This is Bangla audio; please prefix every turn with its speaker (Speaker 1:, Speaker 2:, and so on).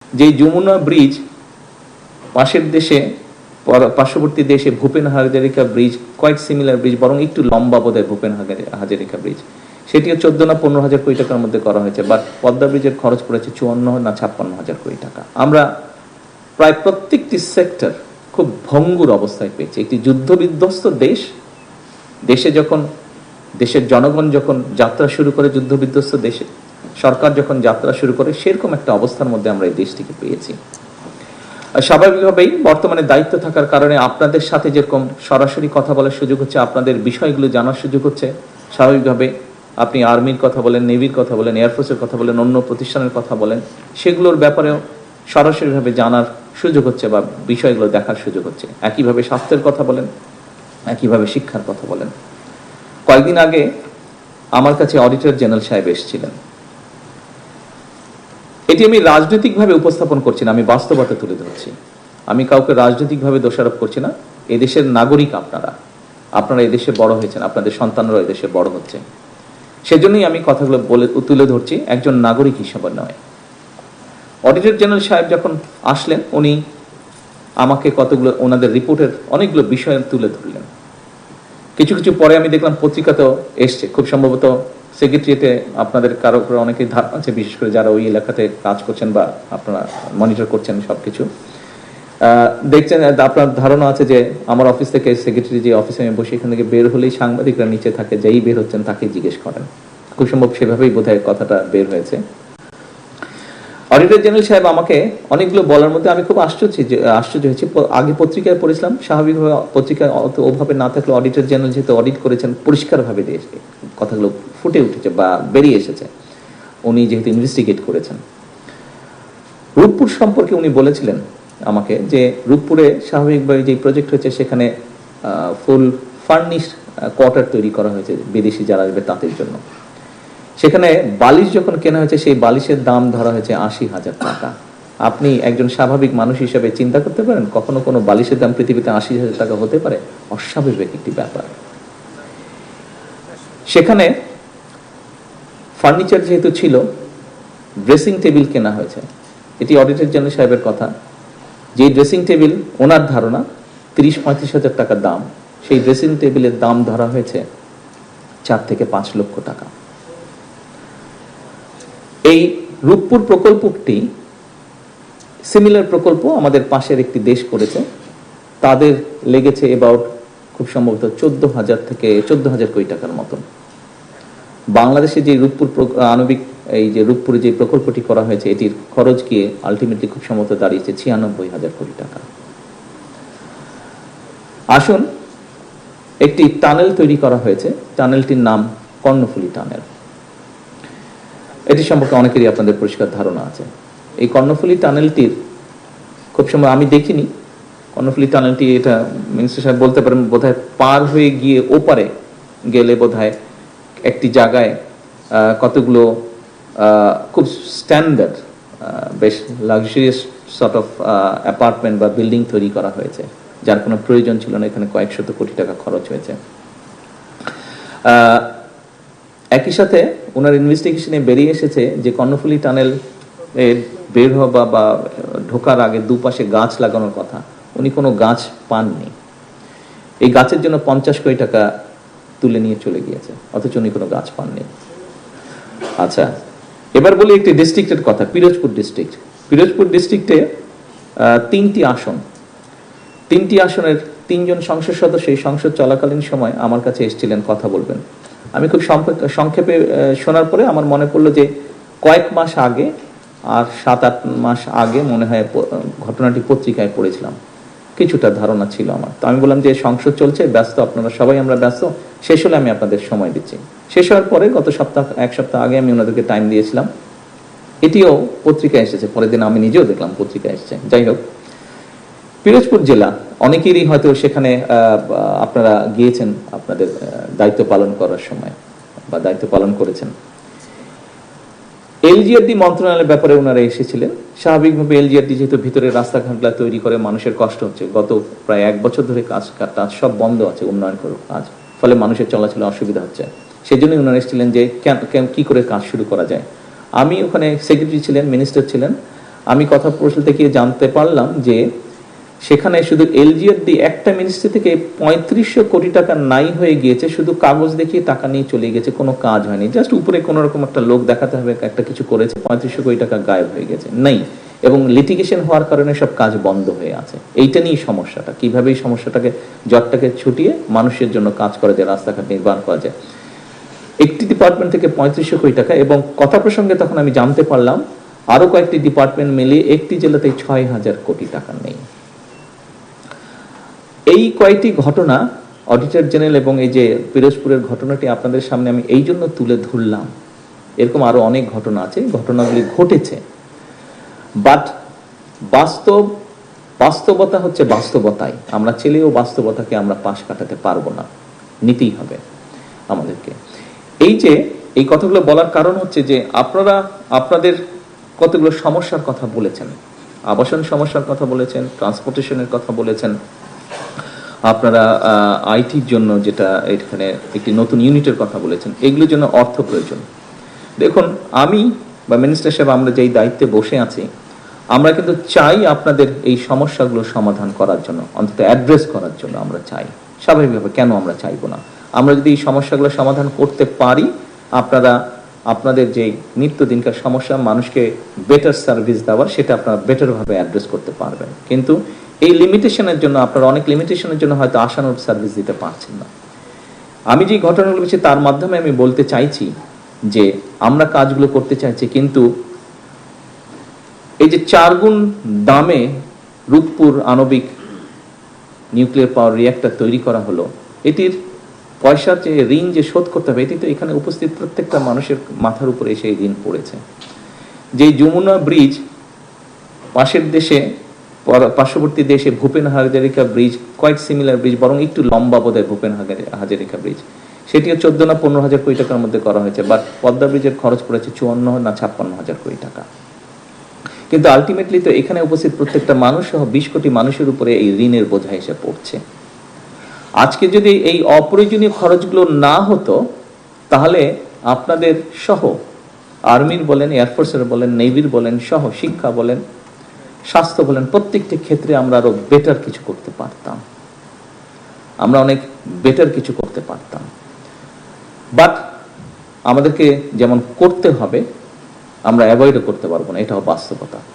Speaker 1: যে যমুনা ব্রিজ পাশের দেশে পার্শ্ববর্তী দেশে Bhupen Hazarika bridge quite similar bridge, বরং একটু লম্বা বোধহয় ভূপেন হাজারিকা ব্রিজ, সেটিও 14 না 15 হাজার কোটি টাকার মধ্যে করা হয়েছে। বাট পদ্মা ব্রিজের খরচ পড়েছে 54 না 56 হাজার কোটি টাকা। আমরা প্রায় প্রত্যেকটি সেক্টর খুব ভঙ্গুর অবস্থায় পেয়েছি। একটি যুদ্ধ বিধ্বস্ত দেশে যখন দেশের জনগণ যখন যাত্রা শুরু করে, যুদ্ধ বিধ্বস্ত দেশে সরকার যখন যাত্রা শুরু করে, সেরকম একটা অবস্থার মধ্যে আমরা এই দেশটিকে পেয়েছি। স্বাভাবিকভাবেই বর্তমানে দায়িত্ব থাকার কারণে আপনাদের সাথে যেরকম সরাসরি কথা বলার সুযোগ হচ্ছে, আপনাদের বিষয়গুলো জানার সুযোগ হচ্ছে, স্বাভাবিকভাবে আপনি আর্মির কথা বলেন, নেভির কথা বলেন, এয়ারফোর্সের কথা বলেন, অন্য প্রতিষ্ঠানের কথা বলেন, সেগুলোর ব্যাপারেও সরাসরিভাবে জানার সুযোগ হচ্ছে বা বিষয়গুলো দেখার সুযোগ হচ্ছে। একইভাবে স্বাস্থ্যের কথা বলেন, একইভাবে শিক্ষার কথা বলেন। কয়েকদিন আগে আমার কাছে অডিটর জেনারেল সাহেব এসেছিলেন। এটি আমি রাজনৈতিকভাবে উপস্থাপন করছি না, আমি বাস্তবতা তুলে ধরছি। আমি কাউকে রাজনৈতিকভাবে দোষারোপ করছি না। এদেশের নাগরিক আপনারা এদেশে বড় হয়েছেন, আপনাদের সন্তানরা এদেশে বড় হচ্ছে, সেজন্যই আমি কথাগুলো তুলে ধরছি, একজন নাগরিক হিসেবে নয়। অডিটর জেনারেল সাহেব যখন আসলেন, উনি আমাকে কতগুলো ওনাদের রিপোর্টের অনেকগুলো বিষয় তুলে ধরলেন। কিছু কিছু পরে আমি দেখলাম পত্রিকাতেও এসছে, খুব সম্ভবত সেক্রেটারিয়েটে আপনাদের কারো অনেকেই ধারণা আছে, বিশেষ করে যারা ওই এলাকাতে কাজ করছেন বা আপনারা মনিটর করছেন সবকিছু দেখছেন। আপনার ধারণা আছে যে আমার অফিস থেকে সেক্রেটারি যে অফিসে আমি বসে, এখান থেকে বের হলেই সাংবাদিকরা নিচে থাকে, যেই বের হচ্ছেন তাকে জিজ্ঞেস করেন। খুব সম্ভব সেভাবেই বোধহয় কথাটা বের হয়েছে। অডিটর জেনারেল সাহেব আমাকে অনেকগুলো বলার মধ্যে আমি খুব আশ্চর্য হয়েছি। আগে পত্রিকায় পড়েছিলাম, স্বাভাবিকভাবে পত্রিকায় ওভাবে না থাকলে অডিটর জেনারেল যেহেতু অডিট করেছেন, পরিষ্কারভাবে কথাগুলো ফুটে উঠেছে বা বেরিয়ে এসেছে, উনি যেহেতু ইনভেস্টিগেট করেছেন। রূপপুর সম্পর্কে উনি বলেছিলেন আমাকে যে রূপপুরে স্বাভাবিকভাবে যে প্রজেক্ট হয়েছে, সেখানে ফুল ফার্নিশ কোয়ার্টার তৈরি করা হয়েছে বিদেশি যারা আসবে তাদের জন্য। সেখানে বালিশ যখন কেনা হয়েছে, সেই বালিশের দাম ধরা হয়েছে 80,000 টাকা। আপনি একজন স্বাভাবিক মানুষ হিসেবে চিন্তা করতে পারেন কখনো কোনো বালিশের দাম পৃথিবীতে 80,000 টাকা হতে পারে? অস্বাভাবিক একটি ব্যাপার। সেখানে ফার্নিচার যেহেতু ছিল, ড্রেসিং টেবিল কেনা হয়েছে। এটি অডিটর জেনারেল সাহেবের কথা। যে ড্রেসিং টেবিল ওনার ধারণা 30-35 হাজার টাকার দাম, সেই ড্রেসিং টেবিলের দাম ধরা হয়েছে 4 থেকে 5 লক্ষ টাকা। এই রূপপুর প্রকল্পটি সিমিলার প্রকল্প আমাদের পাশের একটি দেশ করেছে, তাদের লেগেছে অ্যাবাউট খুব সম্ভবত 14,000 কোটি টাকার মতন। বাংলাদেশে যে রূপপুর আণবিক এই যে রূপপুরে যে প্রকল্পটি করা হয়েছে, এটির খরচ গিয়ে আলটিমেটলি খুব সম্ভবত দাঁড়িয়েছে 96,000 কোটি টাকা। আসুন, একটি টানেল তৈরি করা হয়েছে, টানেলটির নাম কর্ণফুলী টানেল। এটি সম্পর্কে অনেকেরই আপনাদের পরিষ্কার ধারণা আছে। এই কর্ণফুলী টানেলটির খুব সময় আমি দেখিনি। কর্ণফুলী টানেলটি, এটা মিনিস্টার সাহেব বলতে পারেন, বোধহয় পার হয়ে গিয়ে ওপারে গেলে বোধহয় একটি জায়গায় কতগুলো খুব স্ট্যান্ডার্ড বেশ লাক্সারিয়াস সর্ট অফ অ্যাপার্টমেন্ট বা বিল্ডিং তৈরি করা হয়েছে, যার কোনো প্রয়োজন ছিল না। এখানে কয়েক শত কোটি টাকা খরচ হয়েছে। একই সাথে ওনার ইনভেস্টিগেশনে বেরিয়ে এসেছে যে কর্ণফুলী টানেল বের হওয়া বা ঢোকার আগে দুপাশে গাছ লাগানোর কথা, উনি কোনো গাছ পাননি। এই গাছের জন্য 50 কোটি টাকা তুলে নিয়ে চলে গিয়েছে, অথচ উনি কোনো গাছ পাননি। আচ্ছা, এবার বলি একটি ডিস্ট্রিক্টের কথা, পিরোজপুর ডিস্ট্রিক্ট। পিরোজপুর ডিস্ট্রিক্টে 3টি আসন, 3টি আসনের 3 জন সংসদ সদস্য এই সংসদ চলাকালীন সময় আমার কাছে এসেছিলেন, কথা বলবেন। আমি খুব সংক্ষেপে শোনার পরে আমার মনে পড়লো যে কয়েক মাস আগে আর 7-8 মাস আগে মনে হয় ঘটনাটি পত্রিকায় পড়েছিলাম, কিছুটা ধারণা ছিল আমার। তো আমি বললাম যে সংসদ চলছে, ব্যস্ত আপনারা সবাই, আমরা ব্যস্ত, শেষ হলে আমি আপনাদের সময় দিচ্ছি। শেষ হওয়ার পরে গত এক সপ্তাহ আগে আমি ওনাদেরকে টাইম দিয়েছিলাম। এটিও পত্রিকায় এসেছে, পরের দিন আমি নিজেও দেখলাম পত্রিকায় এসেছে। যাই হোক, পিরোজপুর জেলা, অনেকেরই হয়তো সেখানে আপনারা গিয়েছেন আপনাদের দায়িত্ব পালন করার সময় বা দায়িত্ব পালন করেছেন। এলজিআরডি মন্ত্রণালয়ের ব্যাপারে ওনারা এসেছিলেন। স্বাভাবিকভাবে এলজিআরডি যেহেতু ভিতরে রাস্তাঘাটগুলো তৈরি করে মানুষের কষ্ট হচ্ছে, গত প্রায় 1 বছর ধরে কাজ সব বন্ধ আছে, উন্নয়ন করার কাজ, ফলে মানুষের চলাচলে অসুবিধা হচ্ছে। সেই জন্যই ওনারা এসেছিলেন যে কি করে কাজ শুরু করা যায়। আমি ওখানে সেক্রেটারি ছিলেন, মিনিস্টার ছিলেন, আমি কথা বলতে গিয়ে জানতে পারলাম যে সেখানে শুধু এলজিআরডি একটা মিনিস্ট্রি থেকে 3500 কোটি টাকা নাই হয়ে গিয়েছে, শুধু কাগজ দেখিয়ে টাকা নিয়ে চলে গেছে, কোনো কাজ হয়নি, জাস্ট উপরে কোনো রকম একটা লোক দেখাতে হবে একটা কিছু করেছে, 3500 কোটি টাকা গায়েব হয়ে গেছে নেই। এবং লিটিগেশন হওয়ার কারণে সব কাজ বন্ধ হয়ে আছে। এইটা নিয়েই সমস্যাটা, কিভাবে এই সমস্যাটাকে জটটাকে ছুটিয়ে মানুষের জন্য কাজ করা যায়, রাস্তাঘাট নির্মাণ করা যায়। একটি ডিপার্টমেন্ট থেকে 3500 কোটি টাকা, এবং কথা প্রসঙ্গে তখন আমি জানতে পারলাম আরো কয়েকটি ডিপার্টমেন্ট মিলিয়ে একটি জেলাতে 6000 কোটি টাকা নেই। এই কয়েকটি ঘটনা অডিটর জেনারেল এবং এই যে পিরোজপুরের ঘটনাটি আপনাদের সামনে আমি এই জন্য তুলে ধরলাম। এরকম আরো অনেক ঘটনা আছে, ঘটনাগুলি ঘটেছে, বাট বাস্তবতা হচ্ছে বাস্তবতাই। আমরা ছেলেও বাস্তবতাকে আমরা পাশ কাটাতে পারবো না, নিতেই হবে আমাদেরকে। এই কথাগুলো বলার কারণ হচ্ছে যে আপনারা আপনাদের কতগুলো সমস্যার কথা বলেছেন, আবাসন সমস্যার কথা বলেছেন, ট্রান্সপোর্টেশনের কথা বলেছেন, আপনারা আইটির জন্য যেটা এখানে একটি নতুন ইউনিটের কথা বলেছেন, এগুলোর জন্য অর্থ প্রয়োজন। দেখুন, আমি বা মিনিস্টার সাহেব আমরা যেই দায়িত্বে বসে আছি, আমরা কিন্তু চাই আপনাদের এই সমস্যাগুলো সমাধান করার জন্য, অন্তত অ্যাড্রেস করার জন্য আমরা চাই। স্বাভাবিকভাবে কেন আমরা চাইবো না? আমরা যদি এই সমস্যাগুলো সমাধান করতে পারি, আপনারা আপনাদের যে নিত্যদিনকার সমস্যা, মানুষকে বেটার সার্ভিস দেওয়ার, সেটা আপনারা বেটারভাবে অ্যাড্রেস করতে পারবেন। কিন্তু এই লিমিটেশনের জন্য, আপনারা অনেক লিমিটেশনের জন্য হয়তো আশানুরূপ সার্ভিস দিতে পারছেন না। আমি যে ঘটনাগুলো বলছি তার মাধ্যমে আমি বলতে চাইছি যে আমরা কাজগুলো করতে চাইছি, কিন্তু এই যে 4 গুণ দামে রূপপুর আণবিক নিউক্লিয়ার পাওয়ার রিঅ্যাক্টর তৈরি করা হলো, এটির পয়সার যে ঋণ যে শোধ করতে হবে, এটি তো এখানে উপস্থিত প্রত্যেকটা মানুষের মাথার উপরে এসে এই ঋণ পড়েছে। যে যমুনা ব্রিজ পাশের দেশে, পার্শ্ববর্তী দেশে Bhupen Hazarika bridge, quite similar bridge, বরং একটু লম্বা বোধহয় ভূপেন হাজারিকা ব্রিজ, সেটিও 14 না 15 হাজার কোটি টাকার মধ্যে করা হয়েছে, বাট পদ্মা ব্রিজের খরচ পড়েছে 54 না 56 হাজার কোটি টাকা। কিন্তু আলটিমেটলি তো এখানে উপস্থিত প্রত্যেকটা মানুষ সহ 20 কোটি মানুষের উপরে এই ঋণের বোঝা এসে পড়ছে। আজকে যদি এই অপ্রয়োজনীয় খরচগুলো না হতো, তাহলে আপনাদের সহ আর্মির বলেন, এয়ারফোর্সের বলেন, নেভির বলেন, সহ শিক্ষা বলেন, স্বাস্থ্য বলেন, প্রত্যেকটি ক্ষেত্রে আমরা আরো বেটার কিছু করতে পারতাম, আমরা অনেক বেটার কিছু করতে পারতাম। বাট আমাদেরকে যেমন করতে হবে, আমরা অ্যাভয়েডও করতে পারবো না, এটাও বাস্তবতা।